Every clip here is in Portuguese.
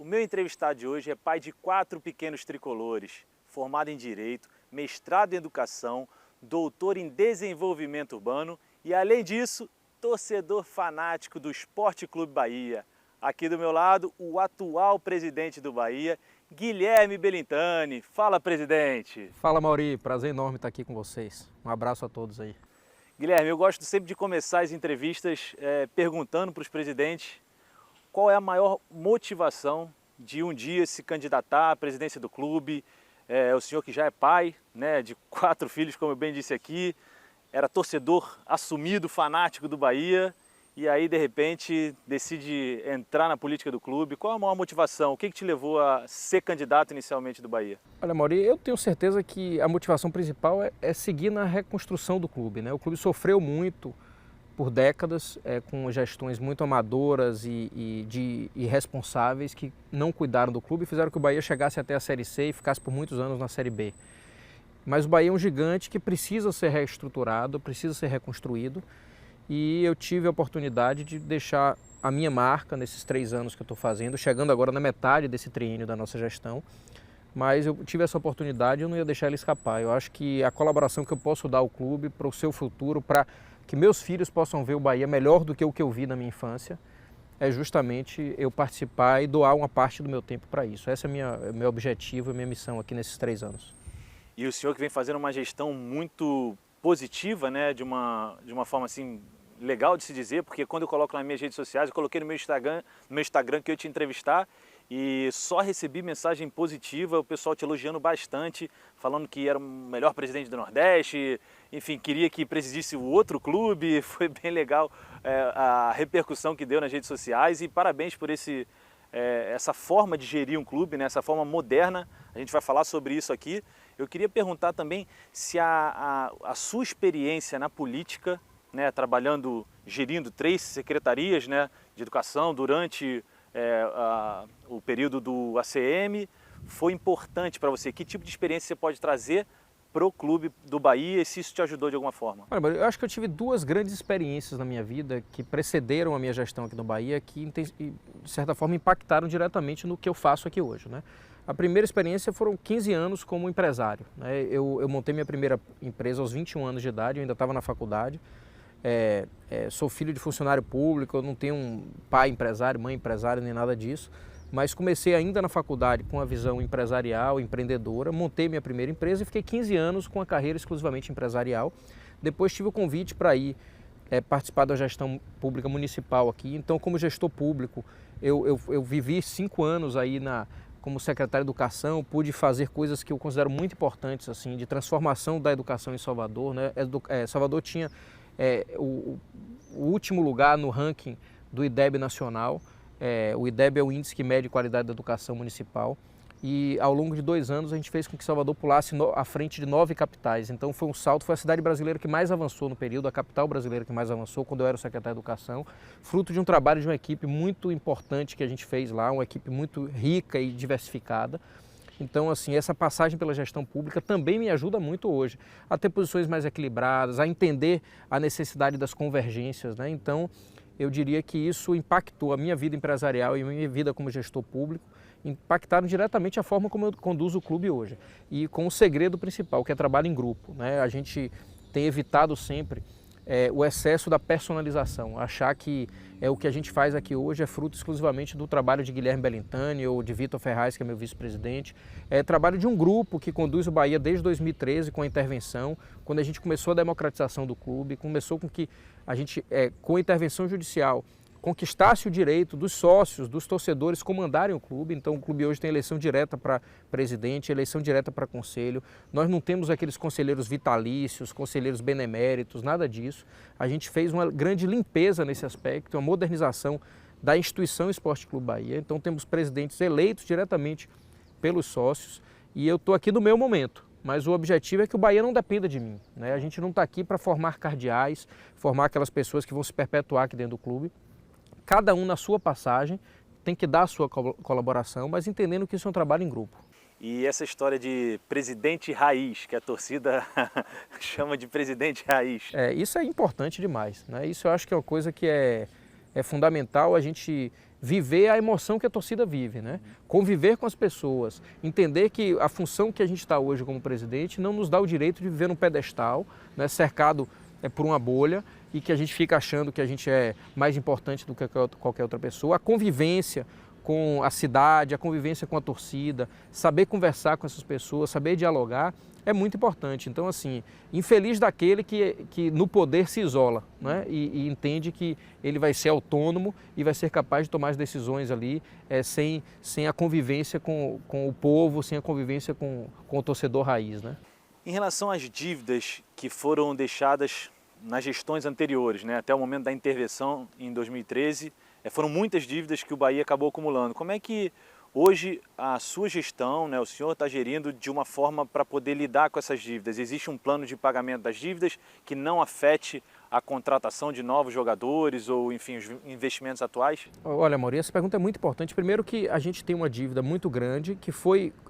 meu entrevistado de hoje é pai de 4 pequenos tricolores, formado em Direito, mestrado em Educação, doutor em Desenvolvimento Urbano e, além disso, torcedor fanático do Sport Clube Bahia. Aqui do meu lado, o atual presidente do Bahia, Guilherme Belintani. Fala, presidente! Fala, Mauri. Prazer enorme estar aqui com vocês. Um abraço a todos aí. Guilherme, eu gosto sempre de começar as entrevistas perguntando para os presidentes qual é a maior motivação de um dia se candidatar à presidência do clube. O senhor que já é pai, né, de 4 filhos, como eu bem disse aqui, era torcedor assumido, fanático do Bahia, e aí de repente decide entrar na política do clube. Qual é a maior motivação? O que te levou a ser candidato inicialmente do Bahia? Olha, Mauri, eu tenho certeza que a motivação principal é seguir na reconstrução do clube, né? O clube sofreu muito por décadas, com gestões muito amadoras e irresponsáveis que não cuidaram do clube e fizeram que o Bahia chegasse até a Série C e ficasse por muitos anos na Série B. Mas o Bahia é um gigante que precisa ser reestruturado, precisa ser reconstruído, e eu tive a oportunidade de deixar a minha marca nesses 3 anos que eu estou fazendo, chegando agora na metade desse triênio da nossa gestão, mas eu tive essa oportunidade e eu não ia deixar ela escapar. Eu acho que a colaboração que eu posso dar ao clube para o seu futuro, para que meus filhos possam ver o Bahia melhor do que o que eu vi na minha infância, é justamente eu participar e doar uma parte do meu tempo para isso. Esse é meu objetivo e minha missão aqui nesses 3 anos. E o senhor que vem fazendo uma gestão muito positiva, né, de uma forma assim legal de se dizer, porque quando eu coloco nas minhas redes sociais, eu coloquei no meu Instagram que eu ia te entrevistar e só recebi mensagem positiva, o pessoal te elogiando bastante, falando que era o melhor presidente do Nordeste, enfim, queria que presidisse o outro clube. Foi bem legal a repercussão que deu nas redes sociais, e parabéns por essa forma de gerir um clube, né, essa forma moderna. A gente vai falar sobre isso aqui. Eu queria perguntar também se a sua experiência na política, né, gerindo 3 secretarias, né, de educação durante o período do ACM, foi importante para você. Que tipo de experiência você pode trazer para o clube do Bahia e se isso te ajudou de alguma forma? Olha, eu acho que eu tive 2 grandes experiências na minha vida que precederam a minha gestão aqui no Bahia, que de certa forma impactaram diretamente no que eu faço aqui hoje, né? A primeira experiência foram 15 anos como empresário, né? Eu montei minha primeira empresa aos 21 anos de idade, eu ainda estava na faculdade. Sou filho de funcionário público, eu não tenho um pai empresário, mãe empresária, nem nada disso, mas comecei ainda na faculdade com a visão empresarial, empreendedora, montei minha primeira empresa e fiquei 15 anos com a carreira exclusivamente empresarial. Depois tive o convite para ir participar da gestão pública municipal aqui. Então, como gestor público, eu vivi 5 anos aí como secretário de Educação, pude fazer coisas que eu considero muito importantes, assim, de transformação da educação em Salvador, né? Salvador tinha o último lugar no ranking do IDEB nacional. O IDEB é o Índice que mede qualidade da educação municipal, e ao longo de 2 anos a gente fez com que Salvador pulasse à frente de 9 capitais. Então foi um salto, foi a cidade brasileira que mais avançou no período, a capital brasileira que mais avançou quando eu era o secretário de Educação, fruto de um trabalho de uma equipe muito importante que a gente fez lá, uma equipe muito rica e diversificada. Então, assim, essa passagem pela gestão pública também me ajuda muito hoje a ter posições mais equilibradas, a entender a necessidade das convergências, né? Então, eu diria que isso impactou a minha vida empresarial e a minha vida como gestor público, impactaram diretamente a forma como eu conduzo o clube hoje. E com o segredo principal, que é trabalho em grupo, né? A gente tem evitado sempre o excesso da personalização, achar que o que a gente faz aqui hoje é fruto exclusivamente do trabalho de Guilherme Belintani ou de Vitor Ferraz, que é meu vice-presidente. É trabalho de um grupo que conduz o Bahia desde 2013 com a intervenção, quando a gente começou a democratização do clube, começou com que a gente, com a intervenção judicial, conquistasse o direito dos sócios, dos torcedores comandarem o clube. Então o clube hoje tem eleição direta para presidente, eleição direta para conselho. Nós não temos aqueles conselheiros vitalícios, conselheiros beneméritos, nada disso. A gente fez uma grande limpeza nesse aspecto, uma modernização da instituição Esporte Clube Bahia. Então temos presidentes eleitos diretamente pelos sócios, e eu estou aqui no meu momento. Mas o objetivo é que o Bahia não dependa de mim, né? A gente não está aqui para formar cardeais, formar aquelas pessoas que vão se perpetuar aqui dentro do clube. Cada um na sua passagem tem que dar a sua colaboração, mas entendendo que isso é um trabalho em grupo. E essa história de presidente raiz, que a torcida chama de presidente raiz. Isso é importante demais, né? Isso eu acho que é uma coisa que é é fundamental a gente viver a emoção que a torcida vive, né? Conviver com as pessoas, entender que a função que a gente está hoje como presidente não nos dá o direito de viver num pedestal, né, cercado por uma bolha e que a gente fica achando que a gente é mais importante do que qualquer outra pessoa. A convivência com a cidade, a convivência com a torcida, saber conversar com essas pessoas, saber dialogar, é muito importante. Então, assim, infeliz daquele que no poder se isola, né? E entende que ele vai ser autônomo e vai ser capaz de tomar as decisões ali sem a convivência com o povo, sem a convivência com o torcedor raiz, né? Em relação às dívidas que foram deixadas nas gestões anteriores, né, até o momento da intervenção em 2013, foram muitas dívidas que o Bahia acabou acumulando. Como é que hoje a sua gestão, né, o senhor está gerindo de uma forma para poder lidar com essas dívidas? Existe um plano de pagamento das dívidas que não afete a contratação de novos jogadores ou, enfim, os investimentos atuais? Olha, Mauri, essa pergunta é muito importante. Primeiro que a gente tem uma dívida muito grande que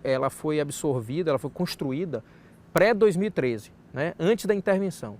ela foi absorvida, ela foi construída pré-2013, né, antes da intervenção.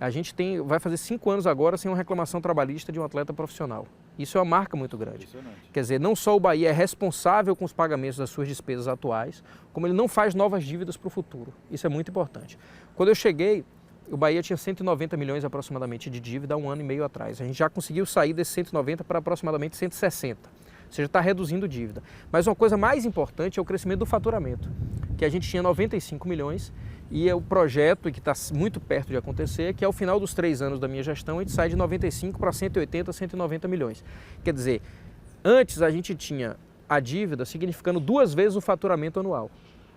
A gente vai fazer 5 anos agora sem uma reclamação trabalhista de um atleta profissional. Isso é uma marca muito grande. Quer dizer, não só o Bahia é responsável com os pagamentos das suas despesas atuais, como ele não faz novas dívidas para o futuro. Isso é muito importante. Quando eu cheguei, o Bahia tinha 190 milhões aproximadamente de dívida há 1 ano e meio atrás. A gente já conseguiu sair desses 190 para aproximadamente 160. Ou seja, está reduzindo dívida. Mas uma coisa mais importante é o crescimento do faturamento, que a gente tinha 95 milhões e é o projeto que está muito perto de acontecer, que ao final dos 3 anos da minha gestão, a gente sai de 95 para 180, 190 milhões. Quer dizer, antes a gente tinha a dívida significando 2 vezes o faturamento anual.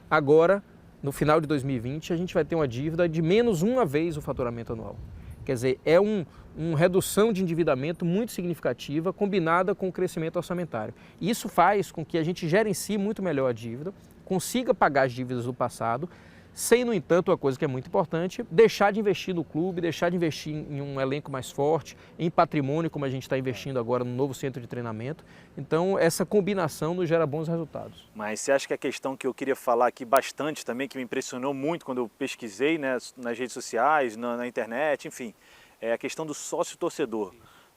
Agora, no final de 2020, a gente vai ter uma dívida de menos 1 vez o faturamento anual. Quer dizer, é uma redução de endividamento muito significativa, combinada com o crescimento orçamentário. Isso faz com que a gente gerencie muito melhor a dívida, consiga pagar as dívidas do passado, sem, no entanto, uma coisa que é muito importante, deixar de investir no clube, deixar de investir em um elenco mais forte, em patrimônio, como a gente está investindo agora no novo centro de treinamento. Então, essa combinação nos gera bons resultados. Mas você acha que a questão que eu queria falar aqui bastante também, que me impressionou muito quando eu pesquisei, né, nas redes sociais, na internet, enfim, é a questão do sócio-torcedor.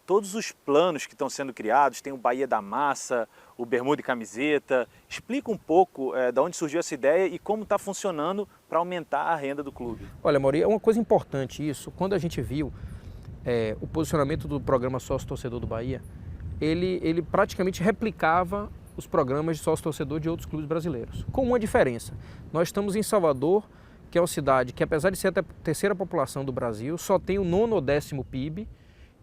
Todos os planos que estão sendo criados, tem o Bahia da Massa, o Bermuda e Camiseta. Explica um pouco de onde surgiu essa ideia e como está funcionando para aumentar a renda do clube. Olha, Mauri, é uma coisa importante isso. Quando a gente viu o posicionamento do programa Sócio-Torcedor do Bahia, ele praticamente replicava os programas de sócio-torcedor de outros clubes brasileiros, com uma diferença. Nós estamos em Salvador, que é uma cidade que, apesar de ser a terceira população do Brasil, só tem o 9º ou 10º PIB,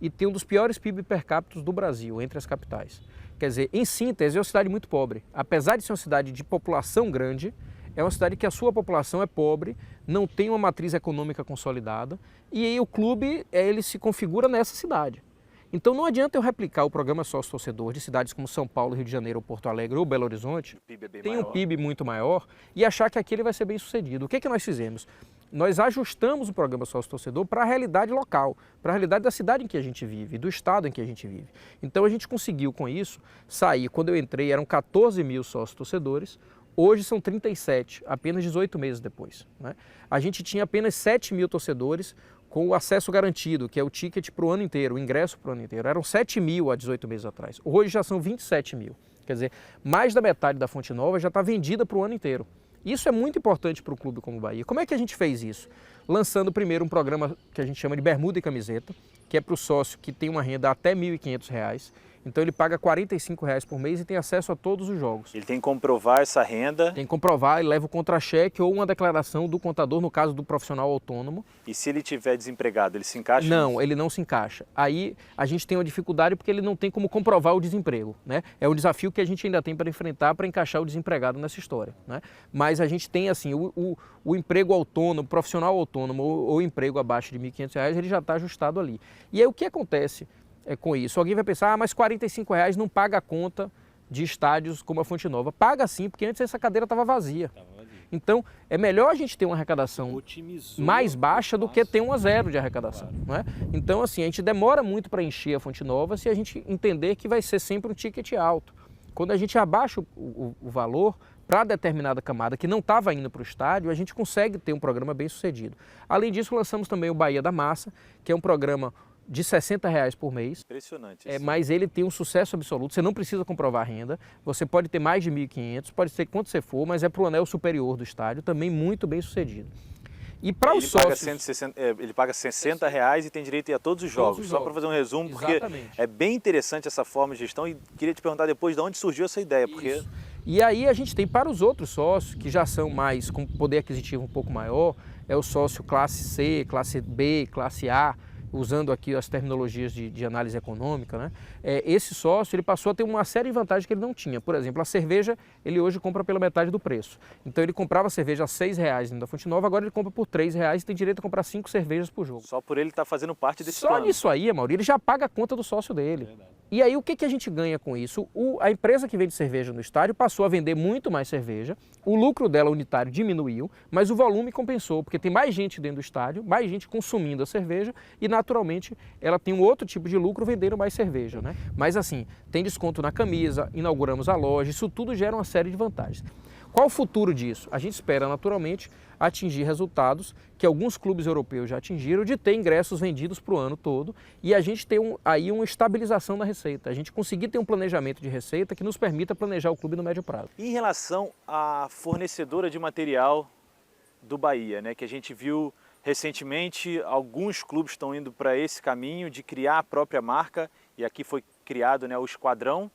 e tem um dos piores PIB per capita do Brasil, entre as capitais. Quer dizer, em síntese, é uma cidade muito pobre. Apesar de ser uma cidade de população grande, é uma cidade que a sua população é pobre, não tem uma matriz econômica consolidada, e aí o clube ele se configura nessa cidade. Então não adianta eu replicar o programa sócio-torcedor de cidades como São Paulo, Rio de Janeiro, Porto Alegre ou Belo Horizonte, tem um PIB muito maior, e achar que aquele vai ser bem sucedido. O que nós fizemos? Nós ajustamos o programa sócio-torcedor para a realidade local, para a realidade da cidade em que a gente vive, do estado em que a gente vive. Então a gente conseguiu com isso sair, quando eu entrei eram 14 mil sócios-torcedores, hoje são 37, apenas 18 meses depois, né? A gente tinha apenas 7 mil torcedores com o acesso garantido, que é o ticket para o ano inteiro, o ingresso para o ano inteiro. Eram 7 mil há 18 meses atrás, hoje já são 27 mil. Quer dizer, mais da metade da Fonte Nova já está vendida para o ano inteiro. Isso é muito importante para o clube como o Bahia. Como é que a gente fez isso? Lançando primeiro um programa que a gente chama de Bermuda e Camiseta, que é para o sócio que tem uma renda até R$ 1.500. Então ele paga R$ 45 por mês e tem acesso a todos os jogos. Ele tem que comprovar essa renda. Tem que comprovar, ele leva o contra-cheque ou uma declaração do contador, no caso do profissional autônomo. E se ele estiver desempregado, ele se encaixa? Não, ele não se encaixa. Aí a gente tem uma dificuldade porque ele não tem como comprovar o desemprego, né? É um desafio que a gente ainda tem para enfrentar para encaixar o desempregado nessa história, né? Mas a gente tem assim, o emprego autônomo, o profissional autônomo ou emprego abaixo de R$ 1.500, ele já está ajustado ali. E aí o que acontece com isso? Alguém vai pensar, mas R$ 45 não paga a conta de estádios como a Fonte Nova. Paga sim, porque antes essa cadeira estava vazia. Então, é melhor a gente ter uma arrecadação mais baixa do que ter um 0 de arrecadação. Não é? Então, assim, a gente demora muito para encher a Fonte Nova se a gente entender que vai ser sempre um ticket alto. Quando a gente abaixa o valor para determinada camada que não estava indo para o estádio, a gente consegue ter um programa bem sucedido. Além disso, lançamos também o Bahia da Massa, que é um programa de R$60 por mês. Impressionante isso. Mas ele tem um sucesso absoluto, você não precisa comprovar renda, você pode ter mais de 1.500, pode ser quanto você for, mas é para o anel superior do estádio, também muito bem sucedido. E para os sócios... Ele paga R$60 e tem direito a ir a todos os jogos. Só para fazer um resumo, porque é bem interessante essa forma de gestão e queria te perguntar depois de onde surgiu essa ideia. Porque... E aí a gente tem para os outros sócios, que já são mais, com poder aquisitivo um pouco maior, é o sócio classe C, classe B, classe A, usando aqui as terminologias de análise econômica, né? Esse sócio ele passou a ter uma série de vantagens que ele não tinha. Por exemplo, a cerveja ele hoje compra pela metade do preço. Então ele comprava cerveja a R$6 da Fonte Nova, agora ele compra por R$3 e tem direito a comprar 5 cervejas por jogo. Só por ele estar fazendo parte desse plano. Só nisso aí, Amaury, ele já paga a conta do sócio dele. E aí o que a gente ganha com isso? A empresa que vende cerveja no estádio passou a vender muito mais cerveja, o lucro dela unitário diminuiu, mas o volume compensou, porque tem mais gente dentro do estádio, mais gente consumindo a cerveja e naturalmente ela tem um outro tipo de lucro vendendo mais cerveja, né? Mas assim, tem desconto na camisa, inauguramos a loja, isso tudo gera uma série de vantagens. Qual o futuro disso? A gente espera naturalmente atingir resultados que alguns clubes europeus já atingiram, de ter ingressos vendidos para o ano todo e a gente ter aí uma estabilização na receita, a gente conseguir ter um planejamento de receita que nos permita planejar o clube no médio prazo. Em relação à fornecedora de material do Bahia, né, que a gente viu recentemente, alguns clubes estão indo para esse caminho de criar a própria marca e aqui foi criado, né, o Esquadrão.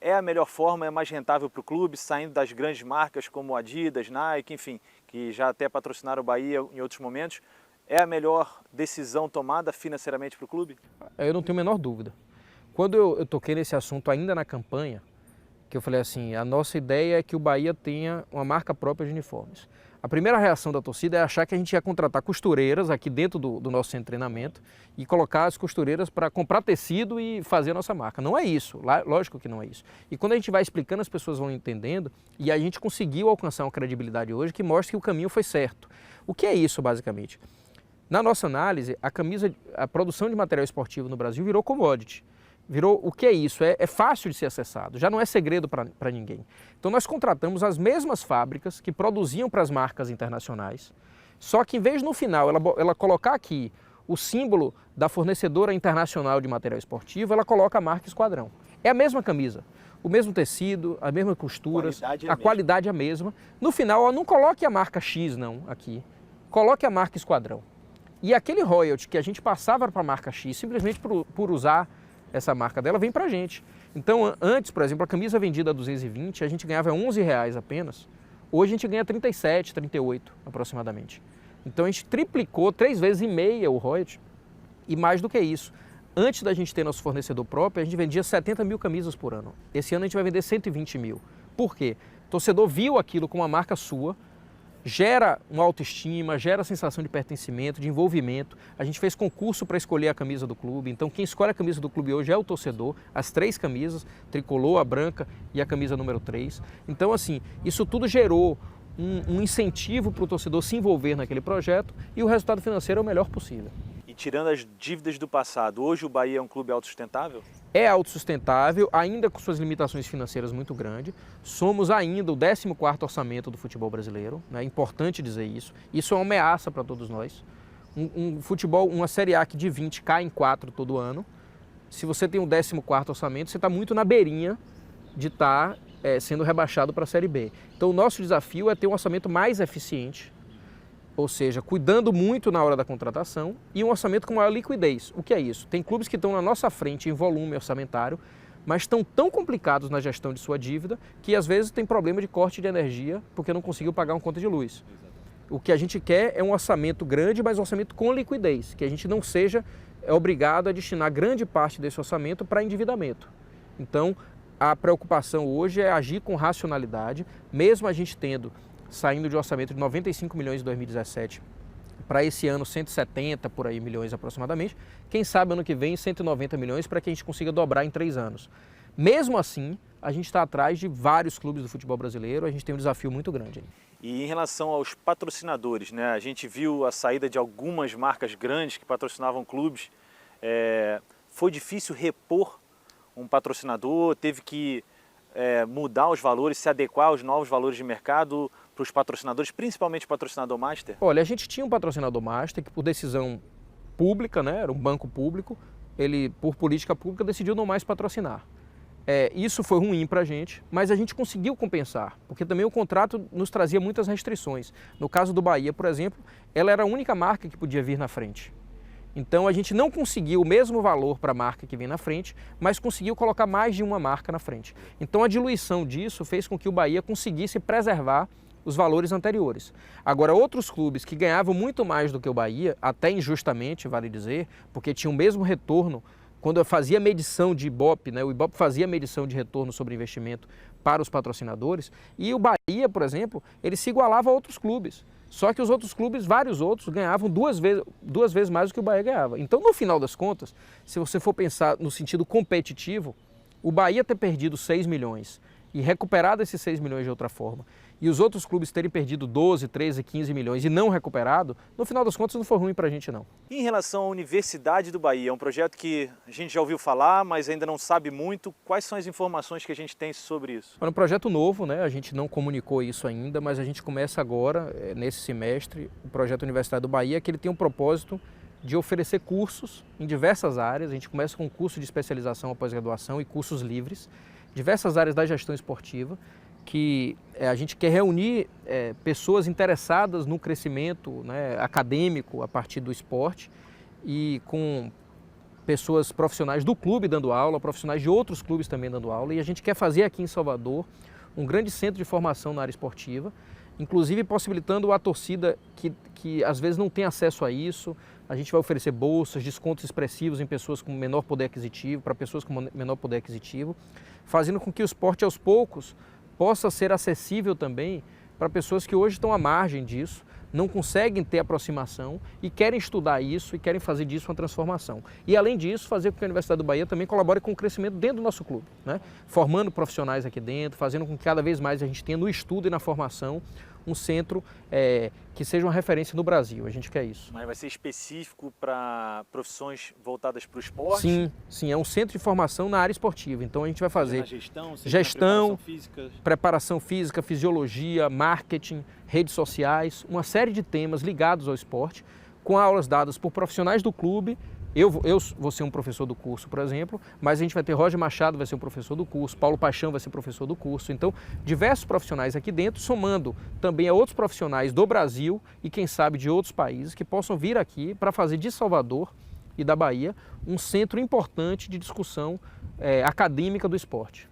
É a melhor forma, é mais rentável para o clube, saindo das grandes marcas como Adidas, Nike, enfim, que já até patrocinaram o Bahia em outros momentos. É a melhor decisão tomada financeiramente para o clube? Eu não tenho a menor dúvida. Quando eu toquei nesse assunto ainda na campanha, que eu falei assim, a nossa ideia é que o Bahia tenha uma marca própria de uniformes. A primeira reação da torcida é achar que a gente ia contratar costureiras aqui dentro do nosso centro de treinamento e colocar as costureiras para comprar tecido e fazer a nossa marca. Não é isso, lógico que não é isso. E quando a gente vai explicando, as pessoas vão entendendo e a gente conseguiu alcançar uma credibilidade hoje que mostra que o caminho foi certo. O que é isso, basicamente? Na nossa análise, a produção de material esportivo no Brasil virou commodity. Virou, o que é isso? É fácil de ser acessado, já não é segredo para ninguém. Então nós contratamos as mesmas fábricas que produziam para as marcas internacionais, só que em vez no final ela colocar aqui o símbolo da fornecedora internacional de material esportivo, ela coloca a marca Esquadrão. É a mesma camisa, o mesmo tecido, as mesmas costuras, a qualidade é a mesma. No final, não coloque a marca X não aqui, coloque a marca Esquadrão. E aquele royalty que a gente passava para a marca X, simplesmente por usar essa marca dela, vem pra gente. Então, antes, por exemplo, a camisa vendida a 220, a gente ganhava R$11 apenas. Hoje a gente ganha 37, 38 aproximadamente. Então a gente triplicou 3,5 vezes o royalty. E mais do que isso, antes da gente ter nosso fornecedor próprio, a gente vendia 70 mil camisas por ano. Esse ano a gente vai vender 120 mil. Por quê? O torcedor viu aquilo como uma marca sua, gera uma autoestima, gera a sensação de pertencimento, de envolvimento. A gente fez concurso para escolher a camisa do clube, então quem escolhe a camisa do clube hoje é o torcedor, as 3 camisas, tricolor, a branca e a camisa número 3. Então assim, isso tudo gerou um incentivo para o torcedor se envolver naquele projeto e o resultado financeiro é o melhor possível. E tirando as dívidas do passado, hoje o Bahia é um clube autossustentável? É autossustentável, ainda com suas limitações financeiras muito grandes. Somos ainda o 14º orçamento do futebol brasileiro, né? É importante dizer isso. Isso é uma ameaça para todos nós. Um futebol, uma Série A que de 20 cai em 4 todo ano. Se você tem um 14º orçamento, você está muito na beirinha de estar sendo rebaixado para a Série B. Então o nosso desafio é ter um orçamento mais eficiente, ou seja, cuidando muito na hora da contratação e um orçamento com maior liquidez. O que é isso? Tem clubes que estão na nossa frente em volume orçamentário, mas estão tão complicados na gestão de sua dívida que às vezes tem problema de corte de energia porque não conseguiu pagar uma conta de luz. O que a gente quer é um orçamento grande, mas um orçamento com liquidez, que a gente não seja obrigado a destinar grande parte desse orçamento para endividamento. Então, a preocupação hoje é agir com racionalidade, mesmo a gente saindo de um orçamento de 95 milhões em 2017 para esse ano 170 por aí milhões aproximadamente, quem sabe ano que vem 190 milhões para que a gente consiga dobrar em 3 anos. Mesmo assim, a gente está atrás de vários clubes do futebol brasileiro, a gente tem um desafio muito grande. E em relação aos patrocinadores, né? A gente viu a saída de algumas marcas grandes que patrocinavam clubes. Foi difícil repor um patrocinador, teve que mudar os valores, se adequar aos novos valores de mercado para os patrocinadores, principalmente o patrocinador master? Olha, a gente tinha um patrocinador master que por decisão pública, né? Era um banco público, ele, por política pública, decidiu não mais patrocinar. Isso foi ruim para a gente, mas a gente conseguiu compensar, porque também o contrato nos trazia muitas restrições. No caso do Bahia, por exemplo, ela era a única marca que podia vir na frente. Então a gente não conseguiu o mesmo valor para a marca que vem na frente, mas conseguiu colocar mais de uma marca na frente. Então a diluição disso fez com que o Bahia conseguisse preservar os valores anteriores. Agora, outros clubes que ganhavam muito mais do que o Bahia, até injustamente, vale dizer, porque tinham o mesmo retorno. Quando eu fazia medição de Ibope, né, o Ibope fazia medição de retorno sobre investimento para os patrocinadores, e o Bahia, por exemplo, ele se igualava a outros clubes. Só que os outros clubes, vários outros, ganhavam duas vezes mais do que o Bahia ganhava. Então, no final das contas, se você for pensar no sentido competitivo, o Bahia ter perdido 6 milhões e recuperado esses 6 milhões de outra forma, e os outros clubes terem perdido 12, 13, 15 milhões e não recuperado, no final das contas não foi ruim para a gente não. Em relação à Universidade do Bahia, é um projeto que a gente já ouviu falar, mas ainda não sabe muito. Quais são as informações que a gente tem sobre isso? É um projeto novo, né? A gente não comunicou isso ainda, mas a gente começa agora, nesse semestre, o projeto Universidade do Bahia, que ele tem um propósito de oferecer cursos em diversas áreas. A gente começa com um curso de especialização após graduação e cursos livres, diversas áreas da gestão esportiva, que a gente quer reunir pessoas interessadas no crescimento, né, acadêmico a partir do esporte, e com pessoas profissionais do clube dando aula, profissionais de outros clubes também dando aula, e a gente quer fazer aqui em Salvador um grande centro de formação na área esportiva, inclusive possibilitando a torcida que às vezes não tem acesso a isso. A gente vai oferecer bolsas, descontos expressivos em pessoas com menor poder aquisitivo, para pessoas com menor poder aquisitivo, fazendo com que o esporte aos poucos possa ser acessível também para pessoas que hoje estão à margem disso, não conseguem ter aproximação e querem estudar isso e querem fazer disso uma transformação. E além disso, fazer com que a Universidade do Bahia também colabore com o crescimento dentro do nosso clube, né? Formando profissionais aqui dentro, fazendo com que cada vez mais a gente tenha no estudo e na formação um centro que seja uma referência no Brasil. A gente quer isso. Mas vai ser específico para profissões voltadas para o esporte? Sim, sim, é um centro de formação na área esportiva. Então a gente vai fazer gestão, preparação física, fisiologia, marketing, redes sociais, uma série de temas ligados ao esporte, com aulas dadas por profissionais do clube. Eu vou ser um professor do curso, por exemplo, mas a gente vai ter Roger Machado, vai ser um professor do curso, Paulo Paixão vai ser professor do curso. Então, diversos profissionais aqui dentro, somando também a outros profissionais do Brasil e, quem sabe, de outros países, que possam vir aqui para fazer de Salvador e da Bahia um centro importante de discussão acadêmica do esporte.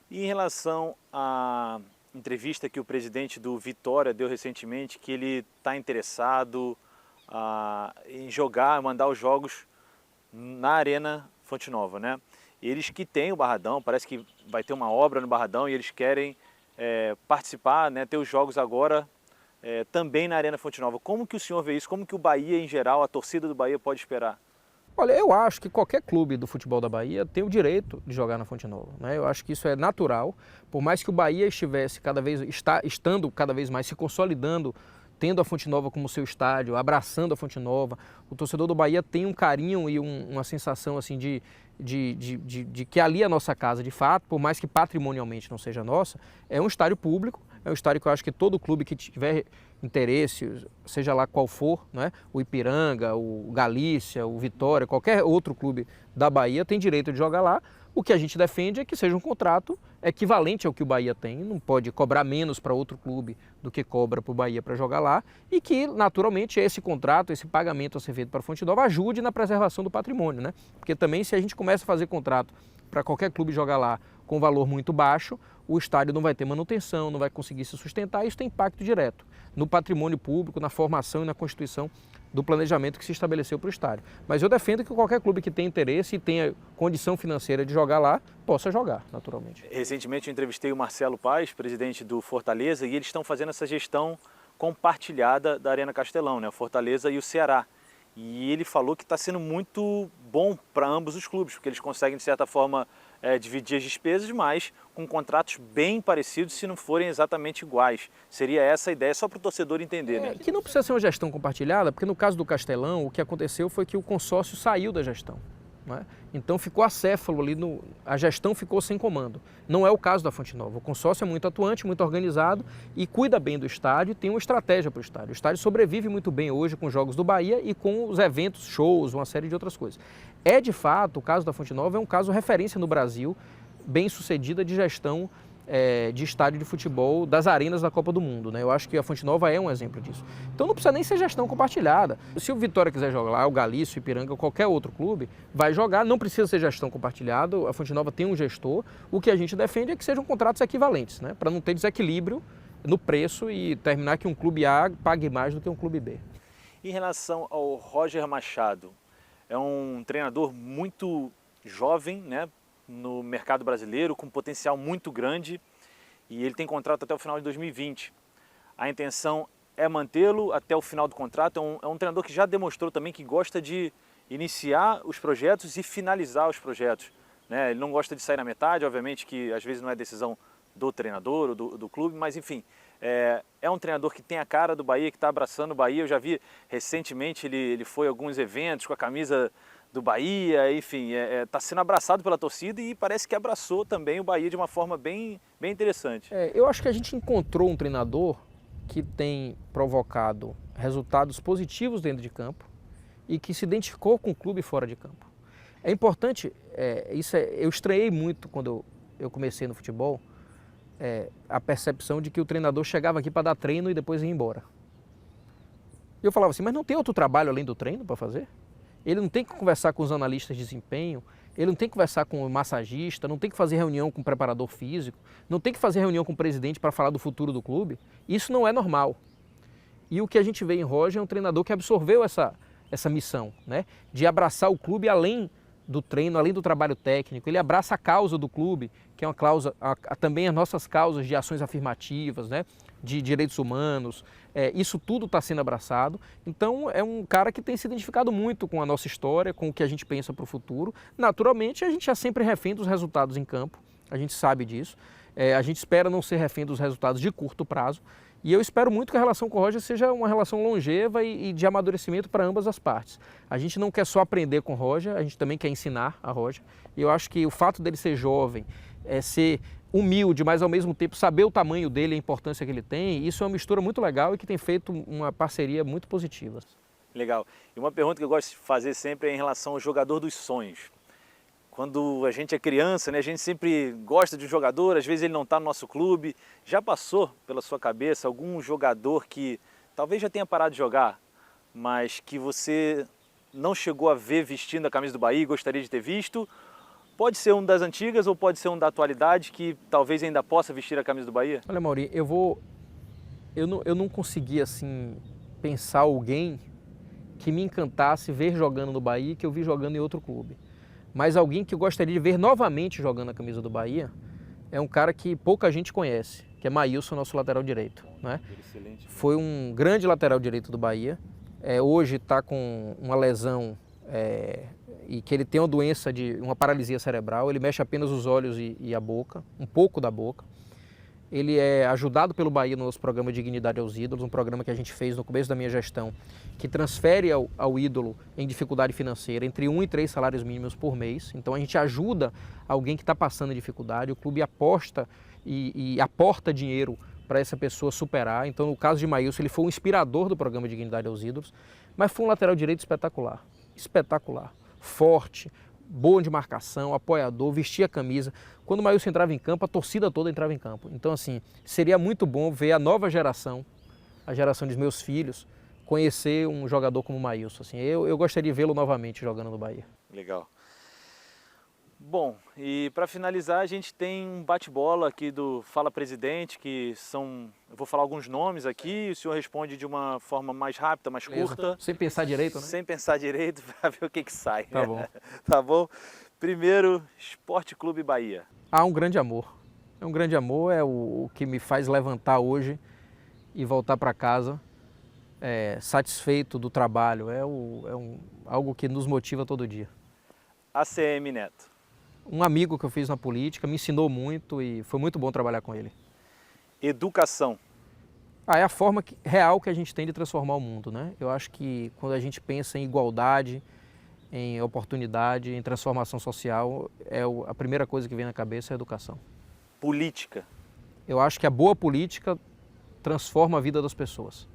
E em relação à entrevista que o presidente do Vitória deu recentemente, que ele está interessado em mandar os jogos na Arena Fonte Nova, né? Eles que têm o Barradão, parece que vai ter uma obra no Barradão e eles querem participar, né, ter os jogos agora também na Arena Fonte Nova. Como que o senhor vê isso? Como que o Bahia, em geral, a torcida do Bahia pode esperar? Olha, eu acho que qualquer clube do futebol da Bahia tem o direito de jogar na Fonte Nova, né? Eu acho que isso é natural, por mais que o Bahia estando cada vez mais se consolidando, tendo a Fonte Nova como seu estádio, abraçando a Fonte Nova, o torcedor do Bahia tem um carinho e uma sensação assim de que ali é a nossa casa de fato, por mais que patrimonialmente não seja nossa, é um estádio público, é um estádio que eu acho que todo clube que tiver interesse, seja lá qual for, né, o Ipiranga, o Galícia, o Vitória, qualquer outro clube da Bahia tem direito de jogar lá. O que a gente defende é que seja um contrato equivalente ao que o Bahia tem, não pode cobrar menos para outro clube do que cobra para o Bahia para jogar lá, e que, naturalmente, esse contrato, esse pagamento a ser feito para a Fonte Nova ajude na preservação do patrimônio, né? Porque também, se a gente começa a fazer contrato para qualquer clube jogar lá com valor muito baixo, o estádio não vai ter manutenção, não vai conseguir se sustentar, e isso tem impacto direto no patrimônio público, na formação e na constituição do planejamento que se estabeleceu para o estádio. Mas eu defendo que qualquer clube que tenha interesse e tenha condição financeira de jogar lá, possa jogar, naturalmente. Recentemente eu entrevistei o Marcelo Paes, presidente do Fortaleza, e eles estão fazendo essa gestão compartilhada da Arena Castelão, né? O Fortaleza e o Ceará. E ele falou que está sendo muito bom para ambos os clubes, porque eles conseguem, de certa forma, dividir as despesas, mas com contratos bem parecidos, se não forem exatamente iguais. Seria essa a ideia, só para o torcedor entender, né? Que não precisa ser uma gestão compartilhada, porque no caso do Castelão, o que aconteceu foi que o consórcio saiu da gestão. né? Então ficou acéfalo ali, a gestão ficou sem comando. Não é o caso da Fonte Nova. O consórcio é muito atuante, muito organizado e cuida bem do estádio e tem uma estratégia para o estádio. O estádio sobrevive muito bem hoje com os jogos do Bahia e com os eventos, shows, uma série de outras coisas. É de fato, o caso da Fonte Nova é um caso referência no Brasil, bem sucedida de gestão de estádio de futebol das arenas da Copa do Mundo, né? Eu acho que a Fonte Nova é um exemplo disso. Então não precisa nem ser gestão compartilhada. Se o Vitória quiser jogar lá, o Galício, Ipiranga, qualquer outro clube, vai jogar, não precisa ser gestão compartilhada, a Fonte Nova tem um gestor. O que a gente defende é que sejam contratos equivalentes, né? Para não ter desequilíbrio no preço e terminar que um clube A pague mais do que um clube B. Em relação ao Roger Machado, é um treinador muito jovem, né, no mercado brasileiro, com potencial muito grande, e ele tem contrato até o final de 2020. A intenção é mantê-lo até o final do contrato. É um treinador que já demonstrou também que gosta de iniciar os projetos e finalizar os projetos, né? Ele não gosta de sair na metade, obviamente que às vezes não é decisão do treinador ou do clube, mas enfim, é um treinador que tem a cara do Bahia, que está abraçando o Bahia. Eu já vi recentemente, ele foi a alguns eventos com a camisa do Bahia, enfim, está sendo abraçado pela torcida e parece que abraçou também o Bahia de uma forma bem interessante. Eu acho que a gente encontrou um treinador que tem provocado resultados positivos dentro de campo e que se identificou com o clube fora de campo. É importante, eu estranhei muito quando eu comecei no futebol, a percepção de que o treinador chegava aqui para dar treino e depois ia embora. Eu falava assim, mas não tem outro trabalho além do treino para fazer? Ele não tem que conversar com os analistas de desempenho, ele não tem que conversar com o massagista, não tem que fazer reunião com o preparador físico, não tem que fazer reunião com o presidente para falar do futuro do clube. Isso não é normal. E o que a gente vê em Roger é um treinador que absorveu essa missão, né, de abraçar o clube além do treino, além do trabalho técnico. Ele abraça a causa do clube, que é uma causa, também as nossas causas de ações afirmativas, né, de direitos humanos. Isso tudo está sendo abraçado. Então é um cara que tem se identificado muito com a nossa história, com o que a gente pensa para o futuro. Naturalmente a gente é sempre refém dos resultados em campo, a gente sabe disso. A gente espera não ser refém dos resultados de curto prazo. E eu espero muito que a relação com o Roger seja uma relação longeva e de amadurecimento para ambas as partes. A gente não quer só aprender com o Roger, a gente também quer ensinar a Roger. E eu acho que o fato dele ser jovem, ser humilde, mas ao mesmo tempo saber o tamanho dele, a importância que ele tem, isso é uma mistura muito legal e que tem feito uma parceria muito positiva. Legal. E uma pergunta que eu gosto de fazer sempre é em relação ao jogador dos sonhos. Quando a gente é criança, né, a gente sempre gosta de um jogador, às vezes ele não está no nosso clube. Já passou pela sua cabeça algum jogador que talvez já tenha parado de jogar, mas que você não chegou a ver vestindo a camisa do Bahia e gostaria de ter visto? Pode ser um das antigas ou pode ser um da atualidade que talvez ainda possa vestir a camisa do Bahia? Olha, Mauri, eu não consegui assim pensar alguém que me encantasse ver jogando no Bahia que eu vi jogando em outro clube. Mas alguém que eu gostaria de ver novamente jogando a camisa do Bahia é um cara que pouca gente conhece, que é Maílson, nosso lateral direito, né? Excelente. Foi um grande lateral direito do Bahia. Hoje está com uma lesão e que ele tem uma doença uma paralisia cerebral. Ele mexe apenas os olhos e a boca, um pouco da boca. Ele é ajudado pelo Bahia no nosso programa Dignidade aos Ídolos, um programa que a gente fez no começo da minha gestão, que transfere ao ídolo em dificuldade financeira entre 1 e 3 salários mínimos por mês. Então a gente ajuda alguém que está passando dificuldade, o clube aposta e aporta dinheiro para essa pessoa superar. Então no caso de Maílson, ele foi um inspirador do programa Dignidade aos Ídolos, mas foi um lateral direito espetacular, espetacular, forte, bom de marcação, apoiador, vestia a camisa. Quando o Maílson entrava em campo, a torcida toda entrava em campo. Então, assim, seria muito bom ver a nova geração, a geração dos meus filhos, conhecer um jogador como o Maílson. Assim, eu gostaria de vê-lo novamente jogando no Bahia. Legal. Bom, e para finalizar, a gente tem um bate-bola aqui do Fala Presidente, que são... Eu vou falar alguns nomes aqui, o senhor responde de uma forma mais rápida, mais curta. Sem pensar direito, né? Sem pensar direito, para ver o que sai. Tá bom. Tá bom? Primeiro, Esporte Clube Bahia. Um grande amor. É um grande amor, é o que me faz levantar hoje e voltar para casa satisfeito do trabalho. Algo que nos motiva todo dia. ACM Neto. Um amigo que eu fiz na política, me ensinou muito e foi muito bom trabalhar com ele. Educação. É a forma real que a gente tem de transformar o mundo, né? Eu acho que quando a gente pensa em igualdade, em oportunidade, em transformação social, a primeira coisa que vem na cabeça é a educação. Política. Eu acho que a boa política transforma a vida das pessoas.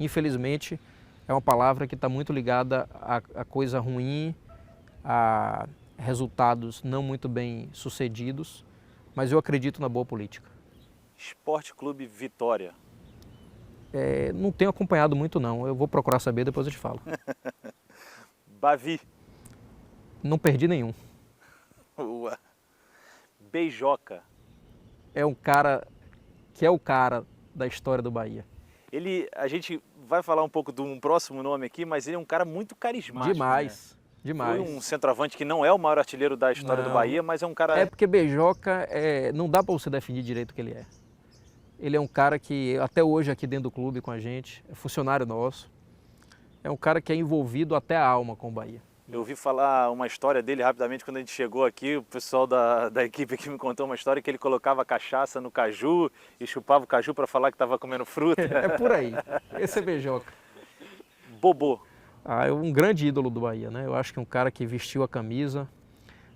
Infelizmente, é uma palavra que está muito ligada a coisa ruim, a resultados não muito bem sucedidos, mas eu acredito na boa política. Esporte Clube Vitória. Não tenho acompanhado muito não, eu vou procurar saber, depois eu te falo. Bavi. Não perdi nenhum. Boa. Beijoca. É um cara que é o cara da história do Bahia. A gente vai falar um pouco de um próximo nome aqui, mas ele é um cara muito carismático. Demais, né? demais. Foi um centroavante que não é o maior artilheiro da história do Bahia, mas é um cara... É porque Beijoca, não dá para você definir direito o que ele é. Ele é um cara que até hoje aqui dentro do clube com a gente, é funcionário nosso. É um cara que é envolvido até a alma com o Bahia. Eu ouvi falar uma história dele rapidamente quando a gente chegou aqui, o pessoal da equipe aqui me contou uma história que ele colocava cachaça no caju e chupava o caju para falar que estava comendo fruta. É por aí, esse é Beijoca. Bobô. É um grande ídolo do Bahia, né? Eu acho que é um cara que vestiu a camisa.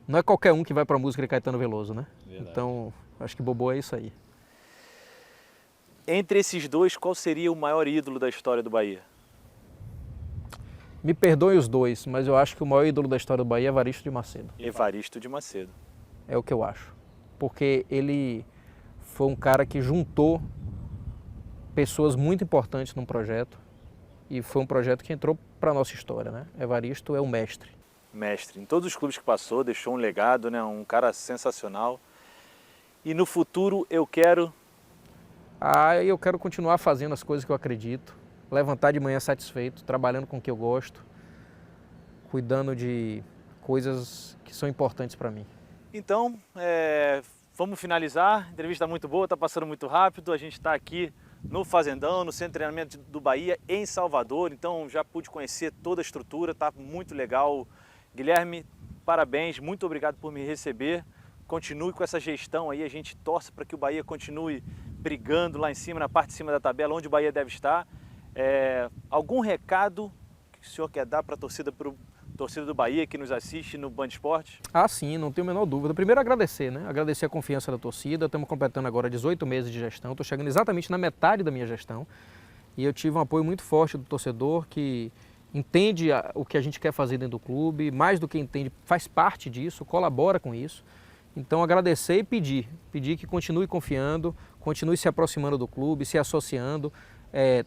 Não é qualquer um que vai para a música de Caetano Veloso, né? Verdade. Então, acho que Bobô é isso aí. Entre esses dois, qual seria o maior ídolo da história do Bahia? Me perdoem os dois, mas eu acho que o maior ídolo da história do Bahia é Evaristo de Macedo. Evaristo de Macedo. É o que eu acho. Porque ele foi um cara que juntou pessoas muito importantes num projeto e foi um projeto que entrou para a nossa história, né? Evaristo é o mestre. Mestre. Em todos os clubes que passou, deixou um legado, né? Um cara sensacional. E no futuro eu quero... Eu quero continuar fazendo as coisas que eu acredito, levantar de manhã satisfeito, trabalhando com o que eu gosto, cuidando de coisas que são importantes para mim. Então, vamos finalizar. A entrevista está muito boa, está passando muito rápido. A gente está aqui no Fazendão, no Centro de Treinamento do Bahia, em Salvador. Então, já pude conhecer toda a estrutura, está muito legal. Guilherme, parabéns, muito obrigado por me receber. Continue com essa gestão aí, a gente torce para que o Bahia continue brigando lá em cima, na parte de cima da tabela, onde o Bahia deve estar. Algum recado que o senhor quer dar para a torcida do Bahia que nos assiste no Band Esportes? Sim, não tenho a menor dúvida. Primeiro agradecer, né? Agradecer a confiança da torcida. Estamos completando agora 18 meses de gestão. Estou chegando exatamente na metade da minha gestão. E eu tive um apoio muito forte do torcedor que entende o que a gente quer fazer dentro do clube, mais do que entende, faz parte disso, colabora com isso. Então agradecer e pedir que continue confiando, continue se aproximando do clube, se associando,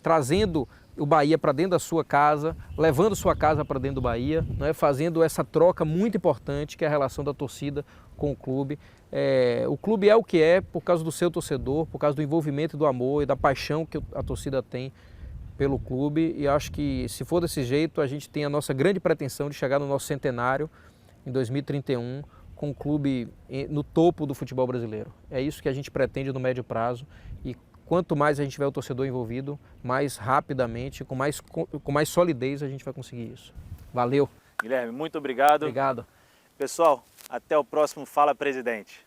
trazendo o Bahia para dentro da sua casa, levando sua casa para dentro do Bahia, né, fazendo essa troca muito importante que é a relação da torcida com o clube. O clube é o que é por causa do seu torcedor, por causa do envolvimento, do amor e da paixão que a torcida tem pelo clube, e acho que se for desse jeito a gente tem a nossa grande pretensão de chegar no nosso centenário em 2031 com o clube no topo do futebol brasileiro. É isso que a gente pretende no médio prazo, e quanto mais a gente tiver o torcedor envolvido, mais rapidamente, com mais solidez a gente vai conseguir isso. Valeu! Guilherme, muito obrigado. Obrigado. Pessoal, até o próximo Fala Presidente.